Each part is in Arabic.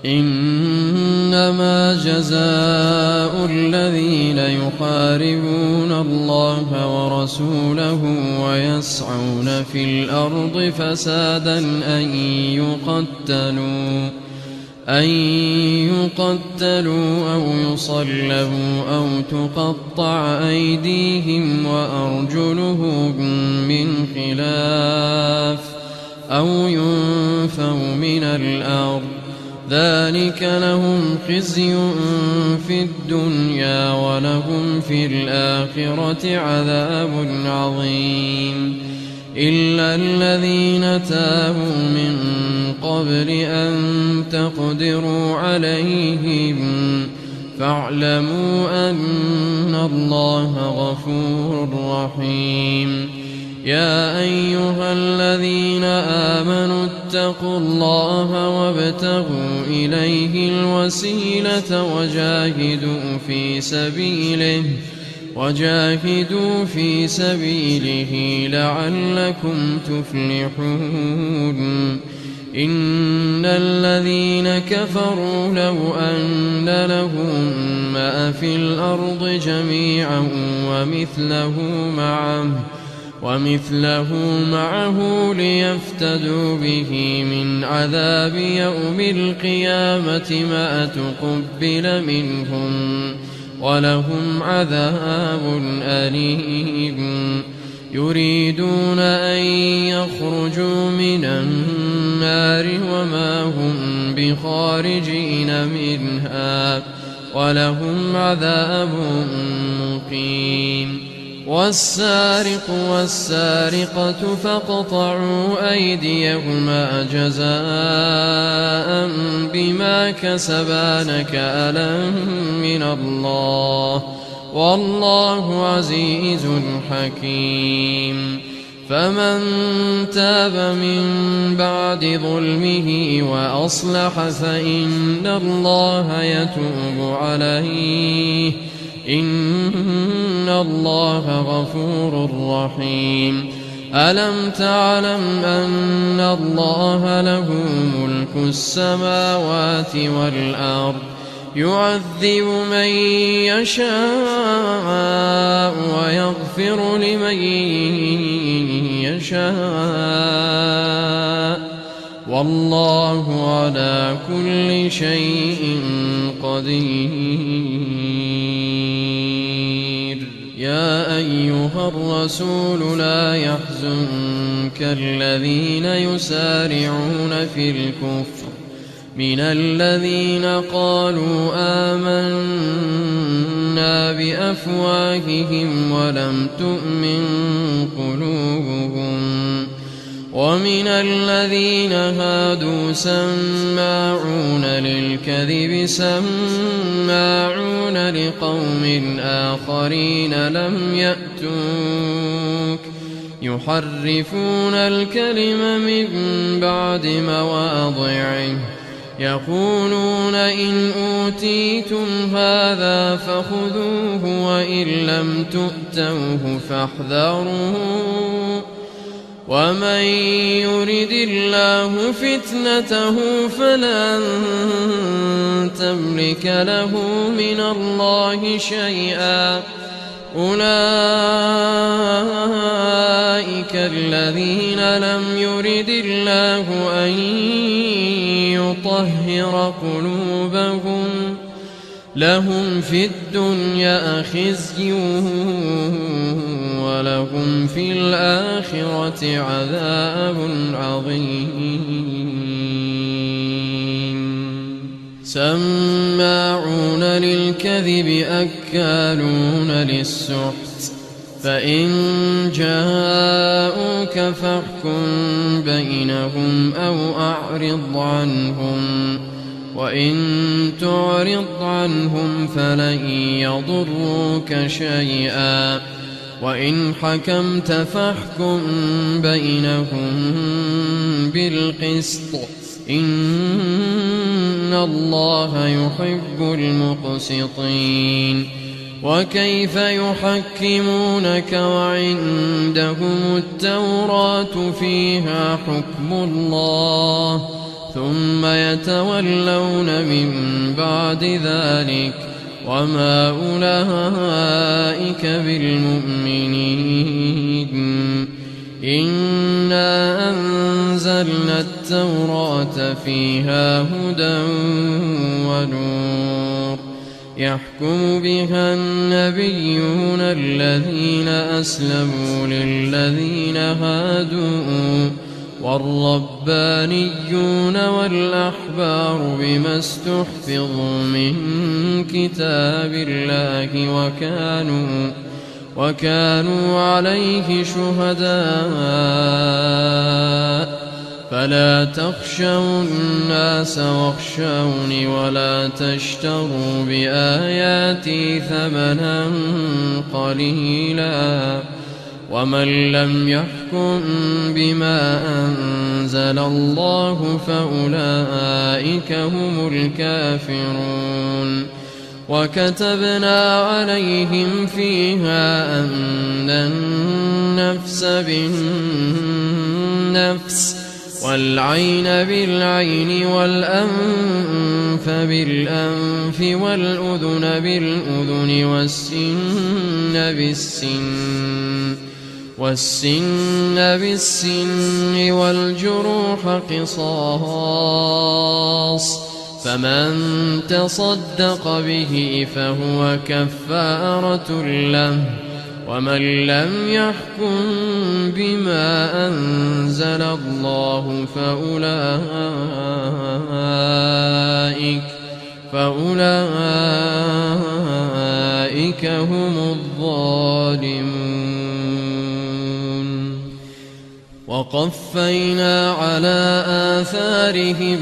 إنما جزاء الذين يحاربون الله ورسوله ويسعون في الأرض فسادا أن يقتلوا أو يصلبوا أو تقطع أيديهم وأرجلهم من خلاف أو ينفوا من الأرض، ذلك لهم خزي في الدنيا ولهم في الآخرة عذاب عظيم. إلا الذين تابوا من قبل أن تقدروا عليهم فاعلموا أن الله غفور رحيم. يا أيها الذين آمنوا اتقوا الله وابتغوا إليه الوسيلة وجاهدوا في سبيله لعلكم تفلحون. إن الذين كفروا لو أن لهم ما في الأرض جميعا ومثله معه ليفتدوا به من عذاب يوم القيامة ما تقبل منهم ولهم عذاب أليم. يريدون أن يخرجوا من النار وما هم بخارجين منها ولهم عذاب مقيم. والسارق والسارقة فاقطعوا أيديهما جزاء بما كسبا نكالا من الله والله عزيز حكيم. فمن تاب من بعد ظلمه وأصلح فإن الله يتوب عليه إن الله غفور رحيم. ألم تعلم أن الله له ملك السماوات والأرض يعذب من يشاء ويغفر لمن يشاء والله على كل شيء قدير. يا أيها الرسول لا يحزنك الذين يسارعون في الكفر من الذين قالوا آمنا بأفواههم ولم تؤمن قلوبهم ومن الذين هادوا سماعون للكذب سماعون لقوم آخرين لم يأتوك يحرفون الكلم من بعد مواضعه يقولون إن أوتيتم هذا فخذوه وإن لم تؤتوه فاحذروه ومن يرد الله فتنته فلن تملك له من الله شيئا. أولئك الذين لم يرد الله أن يطهر قلوبهم لهم في الدنيا خزي ولهم في الآخرة عذاب عظيم. سماعون للكذب أكالون للسحت فإن جاءوك فاحكم بينهم أو أعرض عنهم وإن تعرض عنهم فلن يضروك شيئا وإن حكمت فاحكم بينهم بالقسط إن الله يحب المقسطين. وكيف يحكمونك وعندهم التوراة فيها حكم الله ثم يتولون من بعد ذلك وما أولئك بالمؤمنين. إنا أنزلنا التوراة فيها هدى ونور يحكم بها النبيون الذين أسلموا للذين هادوا والربانيون والأحبار بما استحفظوا من كتاب الله وكانوا عليه شهداء. فلا تخشوا الناس واخشوني ولا تشتروا بآياتي ثمنا قليلا ومن لم يحكم بما أنزل الله فأولئك هم الكافرون. وكتبنا عليهم فيها أن النفس بالنفس والعين بالعين والأنف بالأنف والأذن بالأذن والسن بالسن والجروح قصاص، فمن تصدق به فهو كفارة له، ومن لم يحكم بما أنزل الله فأولئك هم الظالمون. وقفينا على آثارهم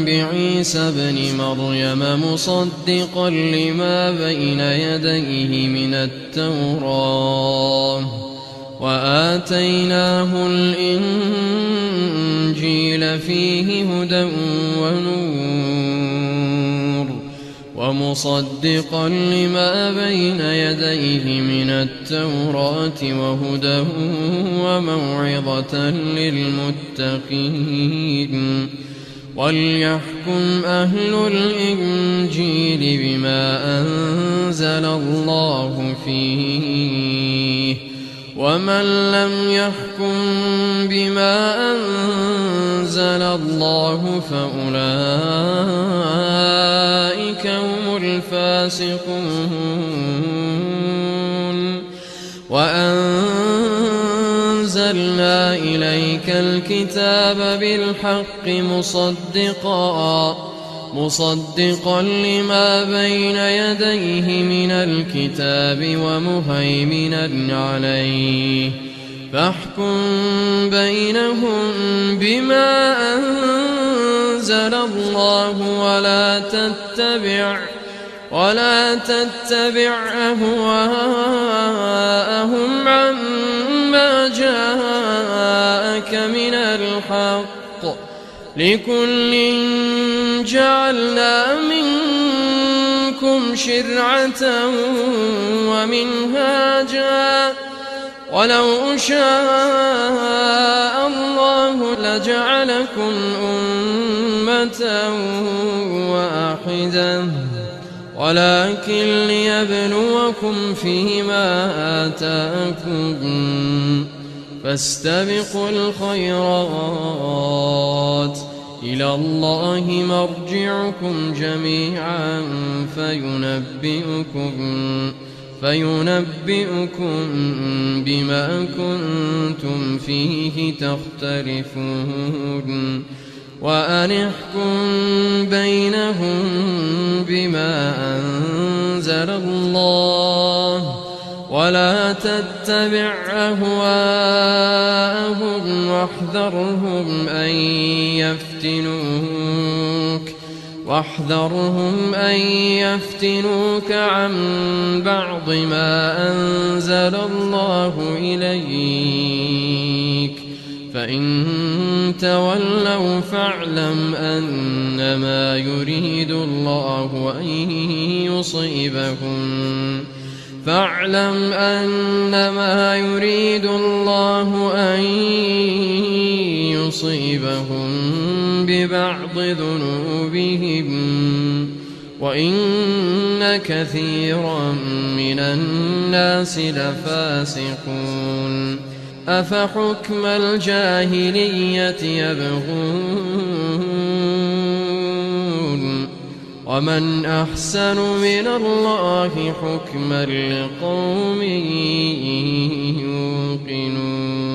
بعيسى ابن مريم مصدقا لما بين يديه من التوراة، وآتيناه الإنجيل فيه هدى ونور، ومصدقا لما بين يديه من التوراة وهدى وموعظة للمتقين. وليحكم أهل الإنجيل بما أنزل الله فيه، ومن لم يحكم بما أنزل الله فأولئك هم الفاسقون. وأنزلنا إليك الكتاب بالحق مصدقا لما بين يديه من الكتاب ومهيمنا عليه، فاحكم بينهم بما أنزل الله ولا تتبع أهواءهم عما جاءك من الحق، لكل جعلنا منكم شرعة ومنهاجا، ولو شاء الله لجعلكم أمة واحدة، ولكن ليبلوكم فيما آتاكم، فاستبقوا الخيرات، إلى الله مرجعكم جميعا فينبئكم بما كنتم فيه تختلفون. وأن احكم بينهم بما أنزل الله، ولا تتبع أهواءهم، واحذرهم أن يفتنوك عن بعض ما أنزل الله إليك، فإن تولوا فاعلم أنما يريد الله أن فاعلم أنما يريد الله أن يصيبهم ببعض ذنوبهم وإن كثيرا من الناس لفاسقون أفحكم الجاهلية يبغون ومن أحسن من الله حكما لقوم يوقنون.